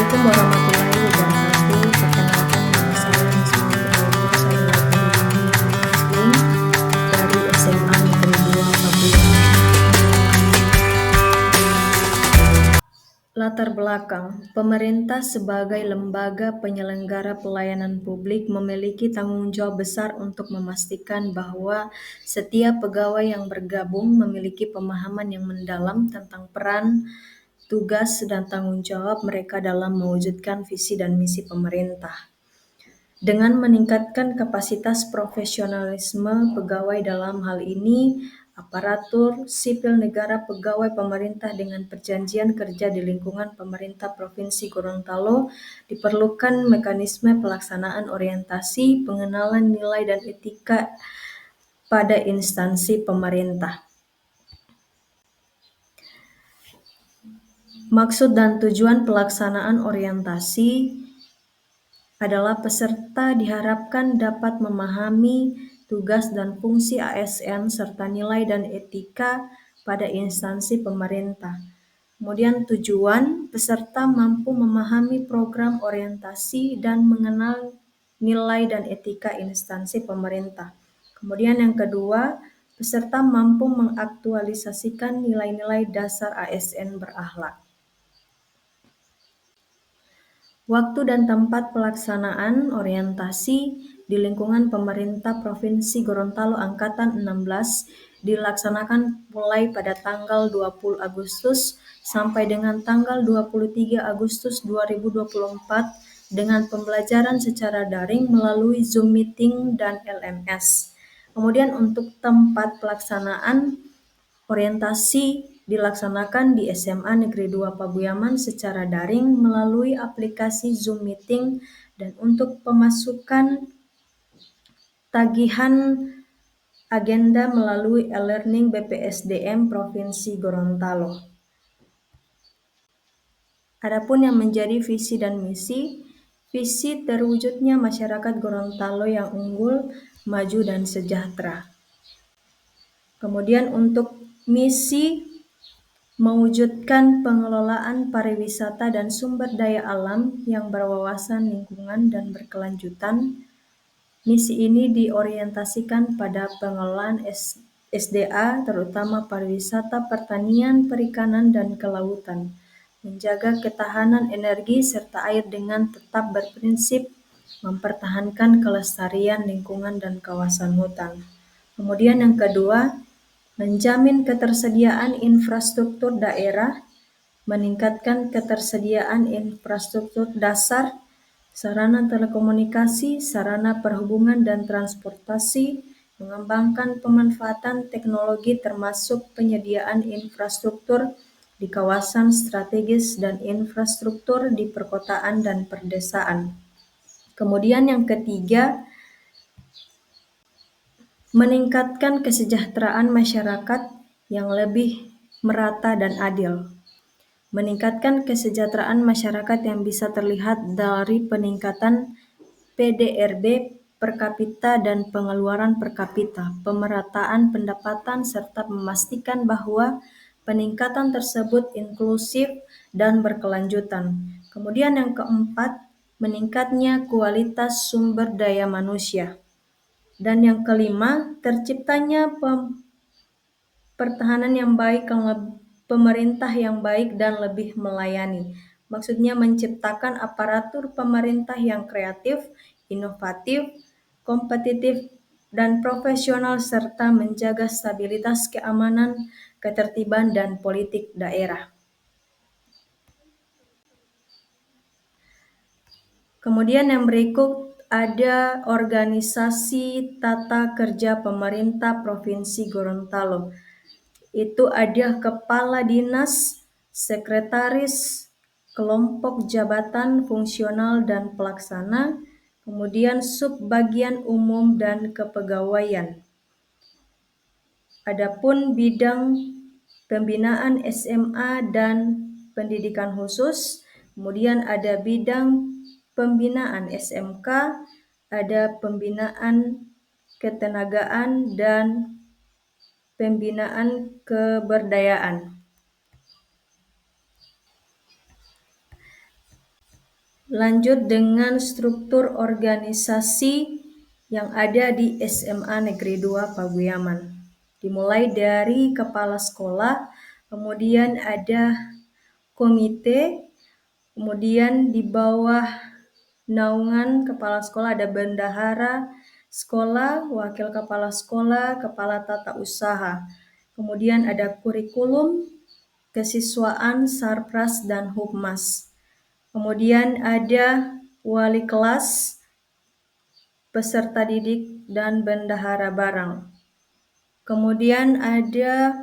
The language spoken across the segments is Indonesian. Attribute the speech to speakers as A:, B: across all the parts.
A: Assalamualaikum warahmatullahi wabarakatuh. Perkenalkan nama saya Nisma Purwono. Saya guru bimbingan Muslim dari SMA Negeri 2 Pabuyan. Latar belakang, pemerintah sebagai lembaga penyelenggara pelayanan publik memiliki tanggung jawab besar untuk memastikan bahwa setiap pegawai yang bergabung memiliki pemahaman yang mendalam tentang peran, tugas, dan tanggung jawab mereka dalam mewujudkan visi dan misi pemerintah. Dengan meningkatkan kapasitas profesionalisme pegawai dalam hal ini, aparatur sipil negara pegawai pemerintah dengan perjanjian kerja di lingkungan pemerintah Provinsi Gorontalo diperlukan mekanisme pelaksanaan orientasi, pengenalan nilai dan etika pada instansi pemerintah. Maksud dan tujuan pelaksanaan orientasi adalah peserta diharapkan dapat memahami tugas dan fungsi ASN serta nilai dan etika pada instansi pemerintah. Kemudian tujuan, peserta mampu memahami program orientasi dan mengenal nilai dan etika instansi pemerintah. Kemudian yang kedua, peserta mampu mengaktualisasikan nilai-nilai dasar ASN berakhlak. Waktu dan tempat pelaksanaan orientasi di lingkungan pemerintah Provinsi Gorontalo Angkatan 16 dilaksanakan mulai pada tanggal 20 Agustus sampai dengan tanggal 23 Agustus 2024 dengan pembelajaran secara daring melalui Zoom Meeting dan LMS. Kemudian untuk tempat pelaksanaan orientasi dilaksanakan di SMA Negeri 2 Pabuyaman secara daring melalui aplikasi Zoom Meeting dan untuk pemasukan tagihan agenda melalui e-learning BPSDM Provinsi Gorontalo. Adapun yang menjadi visi dan misi, visi terwujudnya masyarakat Gorontalo yang unggul, maju dan sejahtera. Kemudian untuk misi mewujudkan pengelolaan pariwisata dan sumber daya alam yang berwawasan lingkungan dan berkelanjutan. Misi ini diorientasikan pada pengelolaan SDA, terutama pariwisata, pertanian, perikanan, dan kelautan, menjaga ketahanan energi serta air dengan tetap berprinsip mempertahankan kelestarian lingkungan dan kawasan hutan. Kemudian yang kedua, menjamin ketersediaan infrastruktur daerah, meningkatkan ketersediaan infrastruktur dasar, sarana telekomunikasi, sarana perhubungan dan transportasi, mengembangkan pemanfaatan teknologi termasuk penyediaan infrastruktur di kawasan strategis dan infrastruktur di perkotaan dan perdesaan. Kemudian yang ketiga, meningkatkan kesejahteraan masyarakat yang lebih merata dan adil. Meningkatkan kesejahteraan masyarakat yang bisa terlihat dari peningkatan PDRB per kapita dan pengeluaran per kapita, pemerataan pendapatan serta memastikan bahwa peningkatan tersebut inklusif dan berkelanjutan. Kemudian yang keempat, meningkatnya kualitas sumber daya manusia. Dan yang kelima, terciptanya pertahanan yang baik, pemerintah yang baik dan lebih melayani. Maksudnya menciptakan aparatur pemerintah yang kreatif, inovatif, kompetitif, dan profesional serta menjaga stabilitas keamanan, ketertiban, dan politik daerah. Kemudian yang berikut ada organisasi tata kerja pemerintah Provinsi Gorontalo. Itu ada kepala dinas, sekretaris, kelompok jabatan fungsional dan pelaksana, kemudian subbagian umum dan kepegawaian. Adapun bidang pembinaan SMA dan pendidikan khusus, kemudian ada bidang pembinaan SMK, ada pembinaan ketenagaan dan pembinaan keberdayaan. Lanjut dengan struktur organisasi yang ada di SMA Negeri 2 Paguyaman. Dimulai dari kepala sekolah, kemudian ada komite, kemudian di bawah naungan kepala sekolah ada bendahara sekolah, wakil kepala sekolah, kepala tata usaha. Kemudian ada kurikulum, kesiswaan, sarpras, dan hukmas. Kemudian ada wali kelas, peserta didik, dan bendahara barang. Kemudian ada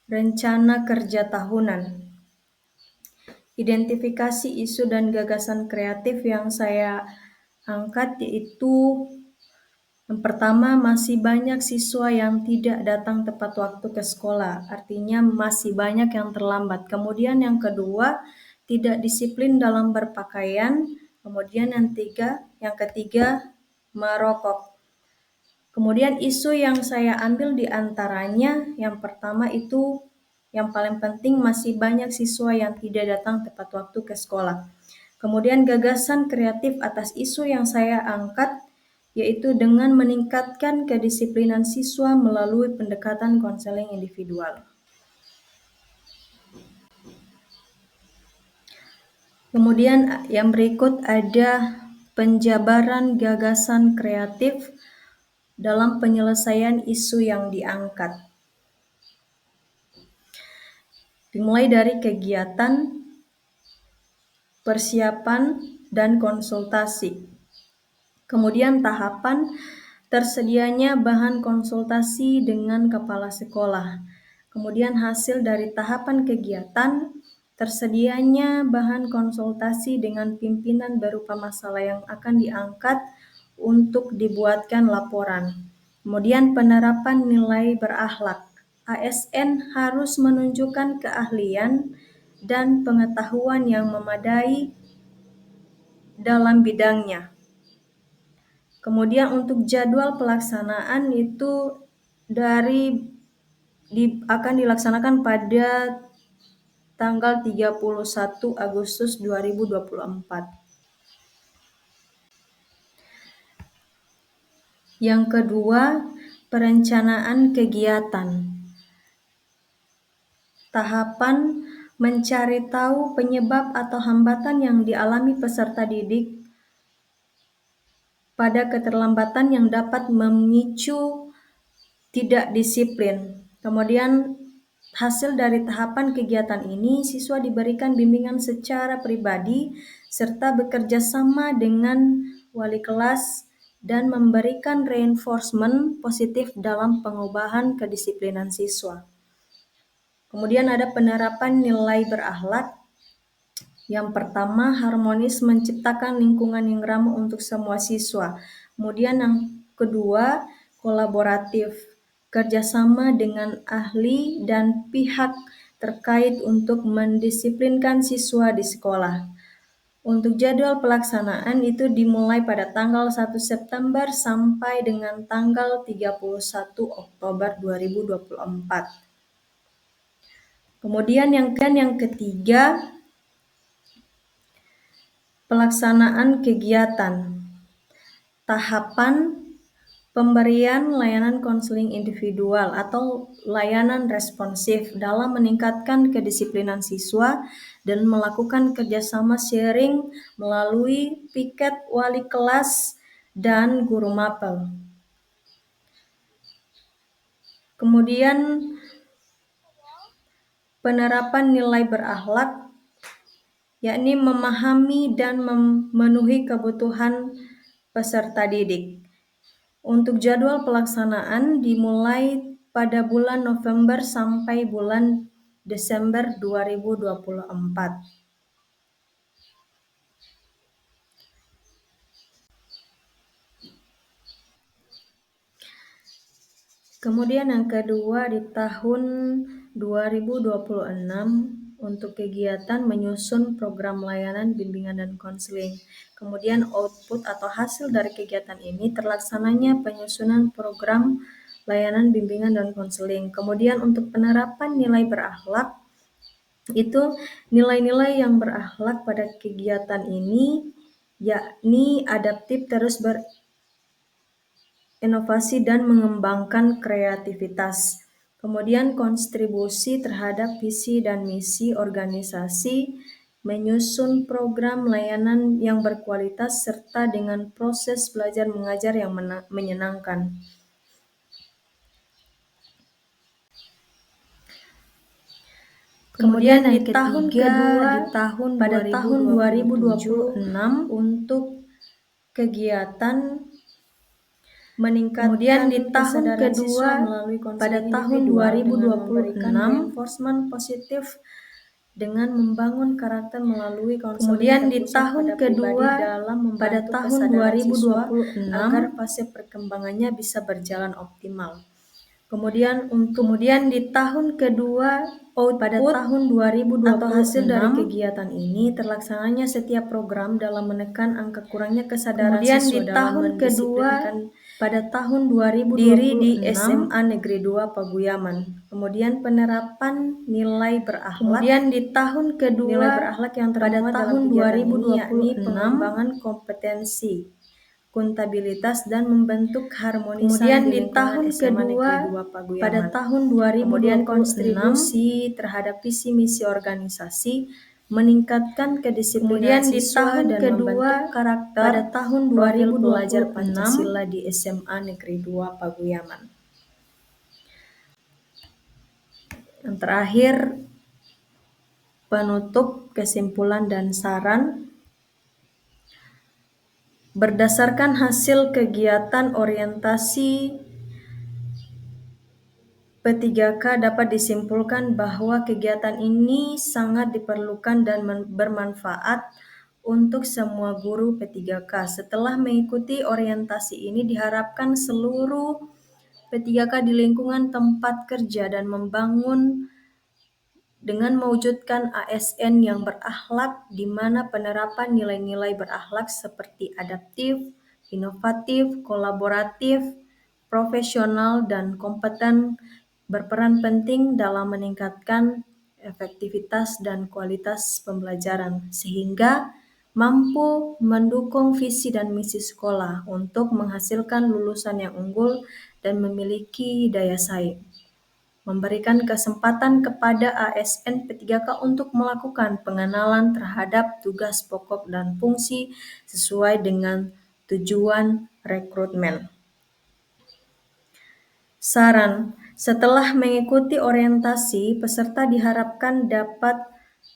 A: rencana kerja tahunan. Identifikasi isu dan gagasan kreatif yang saya angkat yaitu yang pertama, masih banyak siswa yang tidak datang tepat waktu ke sekolah, artinya masih banyak yang terlambat. Kemudian yang kedua, tidak disiplin dalam berpakaian. Kemudian yang ketiga, merokok. Kemudian isu yang saya ambil di antaranya, yang pertama itu yang paling penting masih banyak siswa yang tidak datang tepat waktu ke sekolah. Kemudian gagasan kreatif atas isu yang saya angkat yaitu dengan meningkatkan kedisiplinan siswa melalui pendekatan konseling individual. Kemudian yang berikut ada penjabaran gagasan kreatif dalam penyelesaian isu yang diangkat. Dimulai dari kegiatan, persiapan, dan konsultasi. Kemudian tahapan, tersedianya bahan konsultasi dengan kepala sekolah. Kemudian hasil dari tahapan kegiatan, tersedianya bahan konsultasi dengan pimpinan berupa masalah yang akan diangkat untuk dibuatkan laporan. Kemudian penerapan nilai berakhlak. ASN harus menunjukkan keahlian dan pengetahuan yang memadai dalam bidangnya. Kemudian untuk jadwal pelaksanaan itu akan dilaksanakan pada tanggal 31 Agustus 2024. Yang kedua, perencanaan kegiatan. Tahapan mencari tahu penyebab atau hambatan yang dialami peserta didik pada keterlambatan yang dapat memicu tidak disiplin. Kemudian hasil dari tahapan kegiatan ini, siswa diberikan bimbingan secara pribadi serta bekerja sama dengan wali kelas dan memberikan reinforcement positif dalam pengubahan kedisiplinan siswa. Kemudian ada penerapan nilai berakhlak. Yang pertama, harmonis menciptakan lingkungan yang ramah untuk semua siswa. Kemudian yang kedua, kolaboratif, kerjasama dengan ahli dan pihak terkait untuk mendisiplinkan siswa di sekolah. Untuk jadwal pelaksanaan itu dimulai pada tanggal 1 September sampai dengan tanggal 31 Oktober 2024. Kemudian yang ketiga, pelaksanaan kegiatan. Tahapan pemberian layanan konseling individual atau layanan responsif dalam meningkatkan kedisiplinan siswa dan melakukan kerjasama sharing melalui piket wali kelas dan guru mapel. Kemudian penerapan nilai berakhlak, yakni memahami dan memenuhi kebutuhan peserta didik. Untuk jadwal pelaksanaan dimulai pada bulan November sampai bulan Desember 2024. Kemudian yang kedua di tahun 2026 untuk kegiatan menyusun program layanan bimbingan dan konseling. Kemudian output atau hasil dari kegiatan ini terlaksananya penyusunan program layanan bimbingan dan konseling. Kemudian untuk penerapan nilai berakhlak, itu nilai-nilai yang berakhlak pada kegiatan ini yakni adaptif, terus berinovasi dan mengembangkan kreativitas. Kemudian kontribusi terhadap visi dan misi organisasi, menyusun program layanan yang berkualitas serta dengan proses belajar mengajar yang menyenangkan. Kemudian di tahun kedua, pada tahun 2026 untuk kegiatan meningkatkan kesadaran siswa melalui konseling individual dengan memberikan reinforcement positif dengan membangun karakter melalui konseling terpusat pada pribadi dalam membantu kesadaran siswa agar fase perkembangannya bisa berjalan optimal. Kemudian di tahun kedua, pada tahun 2026 atau hasil dari kegiatan ini terlaksananya setiap program dalam menekan angka kurangnya kesadaran siswa dalam mendisiplinkan pada tahun 2026 diri di SMA Negeri 2 Paguyaman. Kemudian penerapan nilai berakhlak. Kemudian di tahun kedua, nilai berakhlak yang termuat dalam kegiatan ini yakni pengembangan kompetensi, akuntabilitas dan membentuk harmonisasi. Kemudian di tahun kedua, pada tahun 2026, kemudian kontribusi terhadap visi misi organisasi, meningkatkan kedisiplinan siswa dan membentuk karakter pada tahun 2026 pelajar Pancasila di SMA Negeri 2 Paguyaman. Yang terakhir, penutup, kesimpulan dan saran. Berdasarkan hasil kegiatan orientasi P3K dapat disimpulkan bahwa kegiatan ini sangat diperlukan dan bermanfaat untuk semua guru P3K. Setelah mengikuti orientasi ini diharapkan seluruh P3K di lingkungan tempat kerja dan membangun dengan mewujudkan ASN yang berakhlak, di mana penerapan nilai-nilai berakhlak seperti adaptif, inovatif, kolaboratif, profesional, dan kompeten berperan penting dalam meningkatkan efektivitas dan kualitas pembelajaran, sehingga mampu mendukung visi dan misi sekolah untuk menghasilkan lulusan yang unggul dan memiliki daya saing. Memberikan kesempatan kepada ASN P3K untuk melakukan pengenalan terhadap tugas pokok dan fungsi sesuai dengan tujuan rekrutmen. Saran: setelah mengikuti orientasi, peserta diharapkan dapat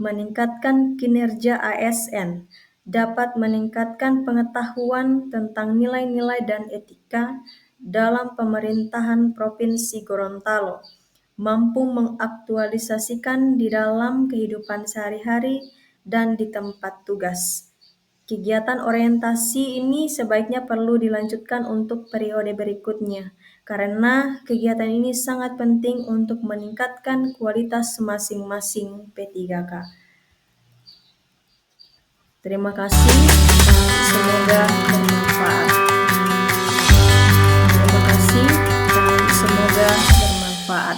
A: meningkatkan kinerja ASN, dapat meningkatkan pengetahuan tentang nilai-nilai dan etika dalam pemerintahan Provinsi Gorontalo, mampu mengaktualisasikan di dalam kehidupan sehari-hari dan di tempat tugas. Kegiatan orientasi ini sebaiknya perlu dilanjutkan untuk periode berikutnya, karena kegiatan ini sangat penting untuk meningkatkan kualitas masing-masing P3K. Terima kasih, semoga bermanfaat. Terima kasih dan semoga bermanfaat.